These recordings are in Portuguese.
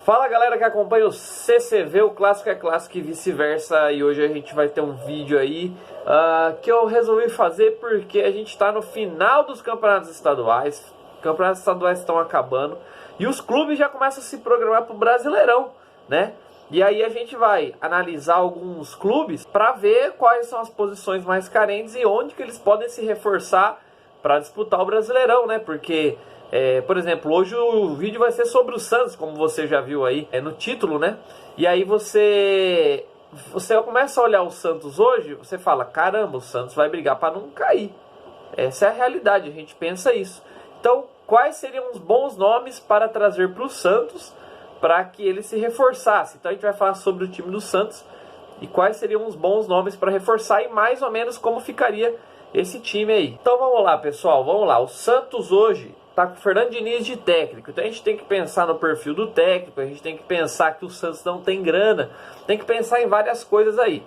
Fala galera que acompanha o CCV, o Clássico é Clássico e vice-versa. E hoje a gente vai ter um vídeo aí que eu resolvi fazer porque a gente está no final dos campeonatos estaduais. Os campeonatos estaduais estão acabando e os clubes já começam a se programar para o Brasileirão, né? E aí a gente vai analisar alguns clubes para ver quais são as posições mais carentes e onde que eles podem se reforçar para disputar o Brasileirão, né? Porque... por exemplo, hoje o vídeo vai ser sobre o Santos, como você já viu aí no título, né? E aí você começa a olhar o Santos hoje, você fala, caramba, o Santos vai brigar para não cair. Essa é a realidade, a gente pensa isso. Então, quais seriam os bons nomes para trazer para o Santos para que ele se reforçasse? Então a gente vai falar sobre o time do Santos e quais seriam os bons nomes para reforçar e mais ou menos como ficaria esse time aí. Então vamos lá, pessoal, vamos lá. O Santos hoje tá com o Fernando Diniz de técnico, então a gente tem que pensar no perfil do técnico, a gente tem que pensar que o Santos não tem grana, tem que pensar em várias coisas aí,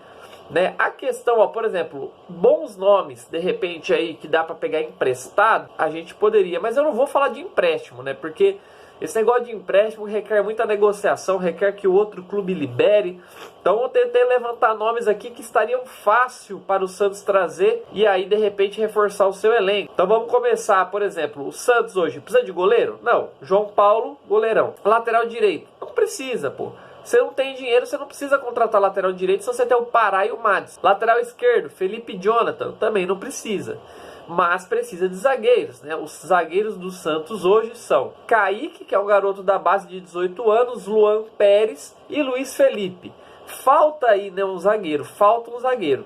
né? A questão, ó, por exemplo, bons nomes, de repente aí, que dá para pegar emprestado, a gente poderia, mas eu não vou falar de empréstimo, né? Porque esse negócio de empréstimo requer muita negociação, requer que o outro clube libere. Então eu tentei levantar nomes aqui que estariam fácil para o Santos trazer e aí de repente reforçar o seu elenco. Então vamos começar, por exemplo, o Santos hoje precisa de goleiro? Não. João Paulo, goleirão. Lateral direito? Não precisa, pô. Você não tem dinheiro, você não precisa contratar lateral direito se você tem o Pará e o Mads. Lateral esquerdo, Felipe Jonathan, também não precisa. Mas precisa de zagueiros, né? Os zagueiros do Santos hoje são Kaique, que é um garoto da base de 18 anos, Luan Pérez e Luiz Felipe. Falta aí, né, um zagueiro, falta um zagueiro.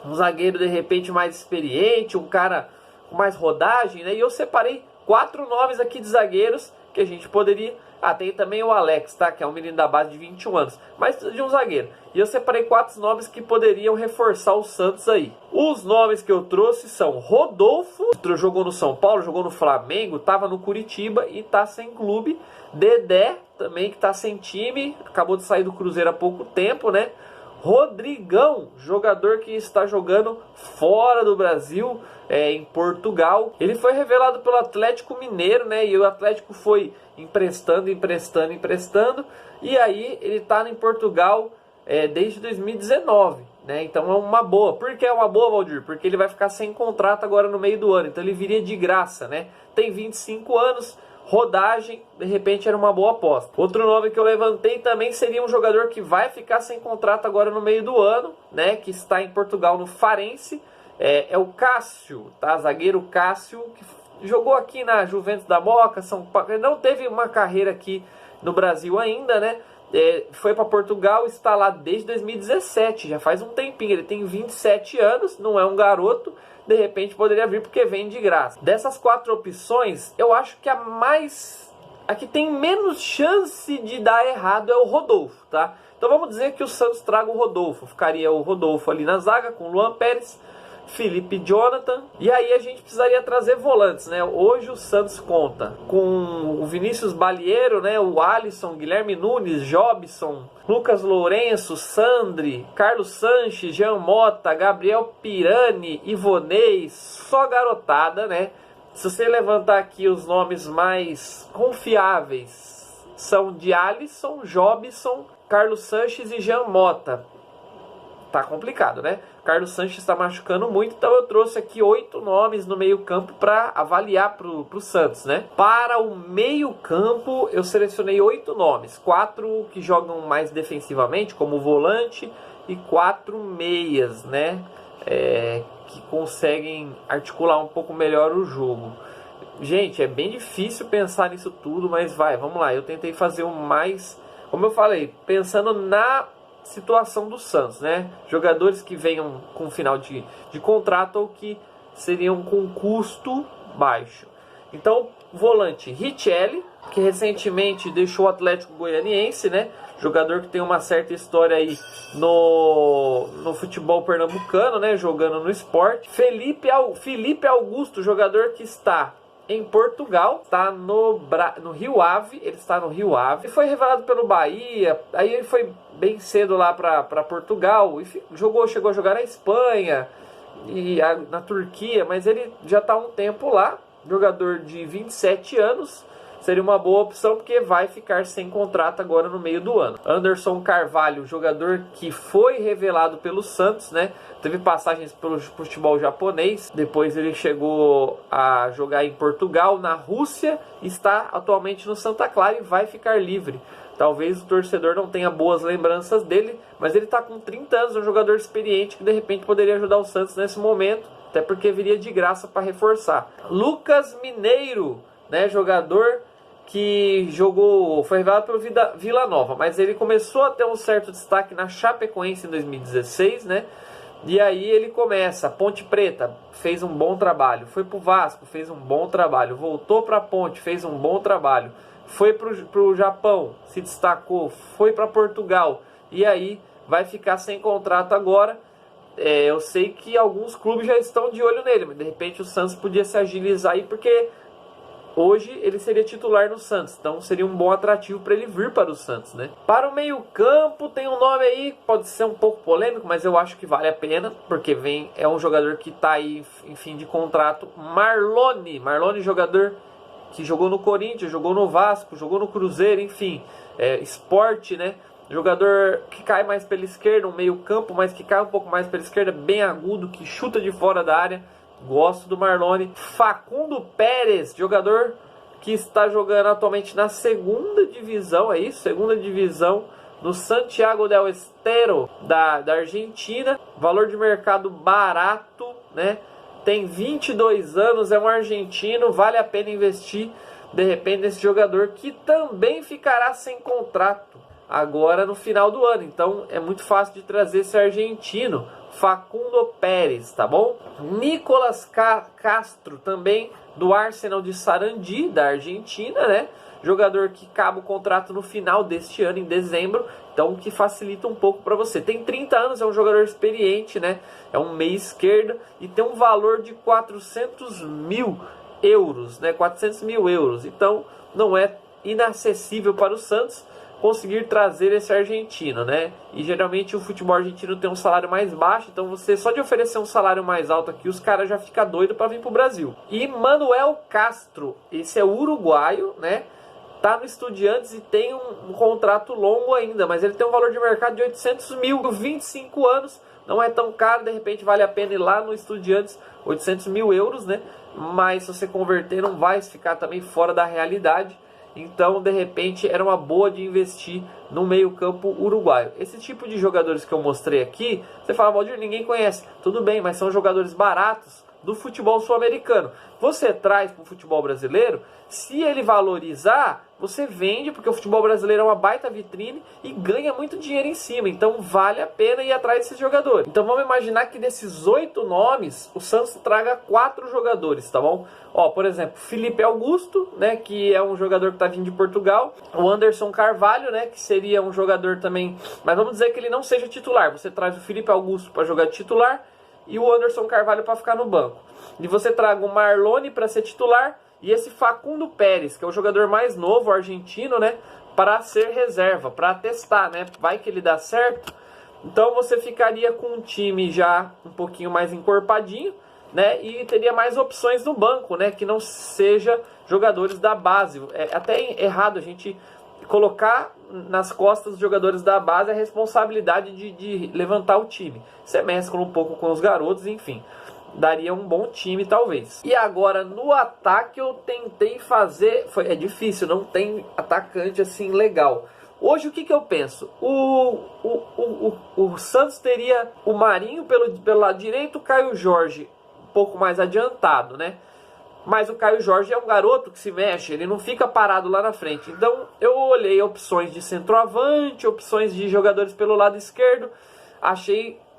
Um zagueiro de repente mais experiente, um cara com mais rodagem, né? E eu separei 4 nomes aqui de zagueiros que a gente poderia... tem também o Alex, tá? Que é um menino da base de 21 anos. Mas de um zagueiro. E eu separei 4 nomes que poderiam reforçar o Santos aí. Os nomes que eu trouxe são Rodolfo, que jogou no São Paulo, jogou no Flamengo, tava no Curitiba e tá sem clube. Dedé, também que tá sem time, acabou de sair do Cruzeiro há pouco tempo, né? Rodrigão, jogador que está jogando fora do Brasil, em Portugal. Ele foi revelado pelo Atlético Mineiro, né? E o Atlético foi emprestando. E aí ele está em Portugal desde 2019, né? Então é uma boa. Por que é uma boa, Valdir? Porque ele vai ficar sem contrato agora no meio do ano. Então ele viria de graça, né? Tem 25 anos. Rodagem, de repente era uma boa aposta. Outro nome que eu levantei também seria um jogador que vai ficar sem contrato agora no meio do ano, né? Que está em Portugal no Farense. É o Cássio, tá? Zagueiro Cássio, que jogou aqui na Juventus da Moca, São Paulo. Ele não teve uma carreira aqui no Brasil ainda, né? Foi para Portugal, está lá desde 2017, já faz um tempinho. Ele tem 27 anos, não é um garoto. De repente poderia vir porque vem de graça. Dessas 4 opções, eu acho que a que tem menos chance de dar errado é o Rodolfo, tá? Então vamos dizer que o Santos traga o Rodolfo. Ficaria o Rodolfo ali na zaga com o Luan Pérez, Felipe Jonathan. E aí a gente precisaria trazer volantes, né? Hoje o Santos conta com o Vinícius Balieiro, né? O Alisson, Guilherme Nunes, Jobson, Lucas Lourenço, Sandri, Carlos Sanches, Jean Mota, Gabriel Pirani, Ivonei, só garotada, né? Se você levantar aqui os nomes mais confiáveis, são de Alisson, Jobson, Carlos Sanches e Jean Mota. Tá complicado, né? Carlos Sanches está machucando muito, então eu trouxe aqui 8 nomes no meio campo para avaliar pro Santos, né? Para o meio campo eu selecionei 8 nomes, 4 que jogam mais defensivamente, como volante, e 4 meias, né? Que conseguem articular um pouco melhor o jogo. Gente, é bem difícil pensar nisso tudo, mas vamos lá. Eu tentei fazer o mais, como eu falei, pensando na situação do Santos, né? Jogadores que venham com final de contrato ou que seriam com custo baixo. Então, volante Richelli, que recentemente deixou o Atlético Goianiense, né? Jogador que tem uma certa história aí no futebol pernambucano, né? Jogando no Sport. Felipe Augusto, jogador que está em Portugal, está no Rio Ave, ele está no Rio Ave, foi revelado pelo Bahia, aí ele foi bem cedo lá para Portugal, e chegou a jogar na Espanha e na Turquia, mas ele já está há um tempo lá, jogador de 27 anos, seria uma boa opção, porque vai ficar sem contrato agora no meio do ano. Anderson Carvalho, jogador que foi revelado pelo Santos, né? Teve passagens pelo futebol japonês, depois ele chegou a jogar em Portugal, na Rússia, está atualmente no Santa Clara e vai ficar livre. Talvez o torcedor não tenha boas lembranças dele, mas ele está com 30 anos, um jogador experiente que de repente poderia ajudar o Santos nesse momento, até porque viria de graça para reforçar. Lucas Mineiro, né, jogador que foi revelado pelo Vila Nova, mas ele começou a ter um certo destaque na Chapecoense em 2016, né? E aí ele começa, Ponte Preta, fez um bom trabalho, foi pro Vasco, fez um bom trabalho, voltou pra Ponte, fez um bom trabalho, foi pro Japão, se destacou, foi para Portugal, e aí vai ficar sem contrato agora. Eu sei que alguns clubes já estão de olho nele, mas de repente o Santos podia se agilizar aí, porque hoje ele seria titular no Santos, então seria um bom atrativo para ele vir para o Santos, né? Para o meio-campo tem um nome aí, pode ser um pouco polêmico, mas eu acho que vale a pena, porque é um jogador que está aí em fim de contrato, Marlone, jogador que jogou no Corinthians, jogou no Vasco, jogou no Cruzeiro, enfim, Sport, né? Jogador que cai mais pela esquerda, um meio-campo, mas que cai um pouco mais pela esquerda, bem agudo, que chuta de fora da área. Gosto do Marlone. Facundo Pérez, jogador que está jogando atualmente na segunda divisão, é isso? Segunda divisão no Santiago del Estero da Argentina. Valor de mercado barato, né? Tem 22 anos, é um argentino, vale a pena investir de repente nesse jogador que também ficará sem contrato agora no final do ano. Então é muito fácil de trazer esse argentino, Facundo Pérez, tá bom? Nicolas Castro, também do Arsenal de Sarandi, da Argentina, né? Jogador que acaba o contrato no final deste ano, em dezembro, então que facilita um pouco para você. Tem 30 anos, é um jogador experiente, né? É um meia esquerda e tem um valor de 400 mil euros, né? 400 mil euros, então não é inacessível para o Santos conseguir trazer esse argentino, né? E geralmente o futebol argentino tem um salário mais baixo, então você só de oferecer um salário mais alto aqui, os caras já ficam doidos para vir pro Brasil. E Manuel Castro, esse é uruguaio, né? Tá no Estudiantes e tem um contrato longo ainda, mas ele tem um valor de mercado de 800 mil, 25 anos, não é tão caro, de repente vale a pena ir lá no Estudiantes, 800 mil euros, né? Mas se você converter não vai ficar também fora da realidade. Então, de repente, era uma boa de investir no meio-campo uruguaio. Esse tipo de jogadores que eu mostrei aqui, você fala, Valdir, ninguém conhece. Tudo bem, mas são jogadores baratos do futebol sul-americano. Você traz para o futebol brasileiro, se ele valorizar, você vende, porque o futebol brasileiro é uma baita vitrine e ganha muito dinheiro em cima. Então vale a pena ir atrás desses jogadores. Então vamos imaginar que desses 8 nomes, o Santos traga 4 jogadores, tá bom? Ó, por exemplo, Felipe Augusto, né, que é um jogador que está vindo de Portugal. O Anderson Carvalho, né, que seria um jogador também, mas vamos dizer que ele não seja titular. Você traz o Felipe Augusto para jogar de titular e o Anderson Carvalho para ficar no banco. E você traga o Marlone para ser titular e esse Facundo Pérez, que é o jogador mais novo, argentino, né, para ser reserva, para testar, né, vai que ele dá certo. Então você ficaria com um time já um pouquinho mais encorpadinho, né, e teria mais opções no banco, né, que não seja jogadores da base. É até errado a gente colocar nas costas dos jogadores da base a responsabilidade de levantar o time. Você mescla um pouco com os garotos, enfim, daria um bom time talvez. E agora no ataque eu tentei fazer, é difícil, não tem atacante assim legal. Hoje o que eu penso? O Santos teria o Marinho pelo lado direito, o Caio Jorge um pouco mais adiantado, né? Mas o Caio Jorge é um garoto que se mexe, ele não fica parado lá na frente. Então eu olhei opções de centroavante, opções de jogadores pelo lado esquerdo,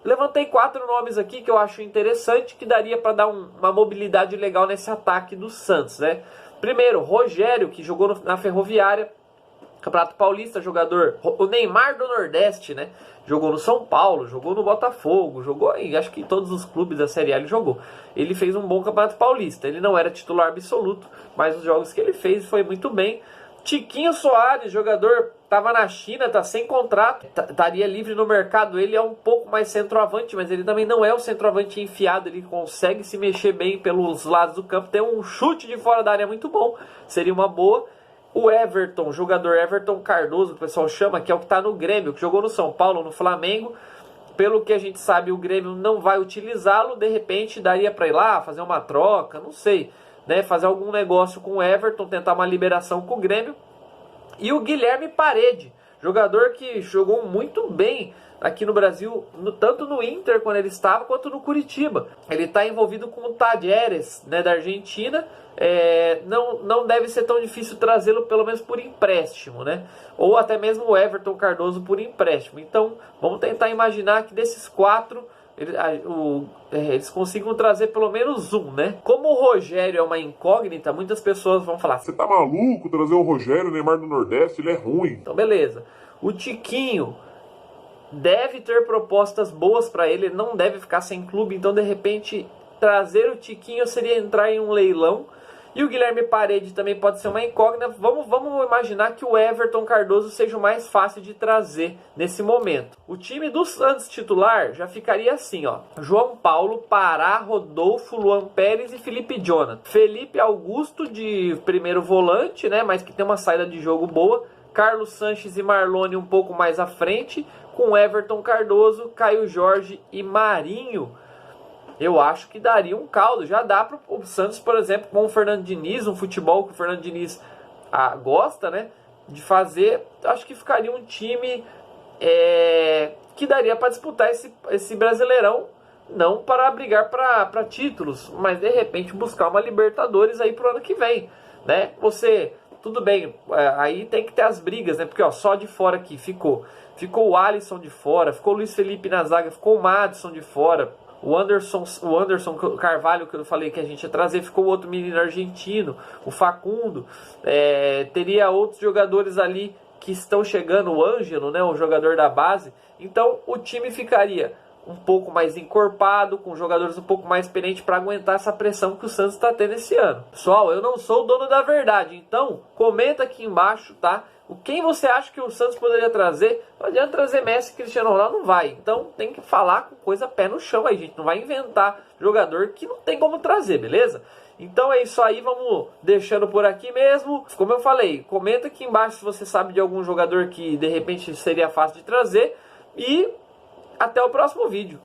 levantei 4 nomes aqui que eu acho interessante, que daria para dar uma mobilidade legal nesse ataque do Santos, né? Primeiro, Rogério, que jogou na Ferroviária, Campeonato Paulista, jogador, o Neymar do Nordeste, né? Jogou no São Paulo, jogou no Botafogo, jogou em, acho que em todos os clubes da Série A ele jogou. Ele fez um bom Campeonato Paulista, ele não era titular absoluto, mas os jogos que ele fez foi muito bem. Tiquinho Soares, jogador, estava na China, tá sem contrato, estaria livre no mercado. Ele é um pouco mais centroavante, mas ele também não é o centroavante enfiado, ele consegue se mexer bem pelos lados do campo, tem um chute de fora da área muito bom, seria uma boa. O Everton, jogador Everton Cardoso, que o pessoal chama, que é o que está no Grêmio, que jogou no São Paulo, no Flamengo. Pelo que a gente sabe, o Grêmio não vai utilizá-lo. De repente, daria para ir lá, fazer uma troca, não sei, né? Fazer algum negócio com o Everton, tentar uma liberação com o Grêmio. E o Guilherme Parede, jogador que jogou muito bem aqui no Brasil, tanto no Inter, quando ele estava, quanto no Curitiba. Ele está envolvido com o Talleres, né, da Argentina. Não deve ser tão difícil trazê-lo, pelo menos por empréstimo, né? Ou até mesmo o Everton Cardoso por empréstimo. Então, vamos tentar imaginar que desses 4... eles consigam trazer pelo menos um, né? Como o Rogério é uma incógnita, muitas pessoas vão falar: você tá maluco trazer o Rogério, o Neymar do Nordeste, ele é ruim. Então beleza. O Tiquinho deve ter propostas boas para ele, não deve ficar sem clube, então de repente trazer o Tiquinho seria entrar em um leilão. E o Guilherme Parede também pode ser uma incógnita. Vamos imaginar que o Everton Cardoso seja o mais fácil de trazer nesse momento. O time do Santos titular já ficaria assim, ó: João Paulo, Pará, Rodolfo, Luan Pérez e Felipe Jonathan. Felipe Augusto de primeiro volante, né, mas que tem uma saída de jogo boa. Carlos Sanches e Marlone um pouco mais à frente, com Everton Cardoso, Caio Jorge e Marinho. Eu acho que daria um caldo. Já dá para o Santos, por exemplo, com o Fernando Diniz, um futebol que o Fernando Diniz gosta, né, de fazer. Acho que ficaria um time que daria para disputar esse Brasileirão, não para brigar para títulos, mas de repente buscar uma Libertadores aí pro ano que vem, né? Tudo bem, aí tem que ter as brigas, né? Porque ó, só de fora aqui ficou o Alisson de fora, ficou o Luiz Felipe na zaga, ficou o Madison de fora. O Anderson Carvalho, que eu falei que a gente ia trazer, ficou o outro menino argentino, o Facundo. Teria outros jogadores ali que estão chegando, o Ângelo, né, o jogador da base. Então o time ficaria um pouco mais encorpado, com jogadores um pouco mais experientes para aguentar essa pressão que o Santos está tendo esse ano. Pessoal, eu não sou o dono da verdade, então comenta aqui embaixo, tá? Quem você acha que o Santos poderia trazer? Não adianta trazer Messi e Cristiano Ronaldo, não vai. Então tem que falar com coisa pé no chão aí, gente. Não vai inventar jogador que não tem como trazer, beleza? Então é isso aí, vamos deixando por aqui mesmo. Como eu falei, comenta aqui embaixo se você sabe de algum jogador que de repente seria fácil de trazer. E até o próximo vídeo.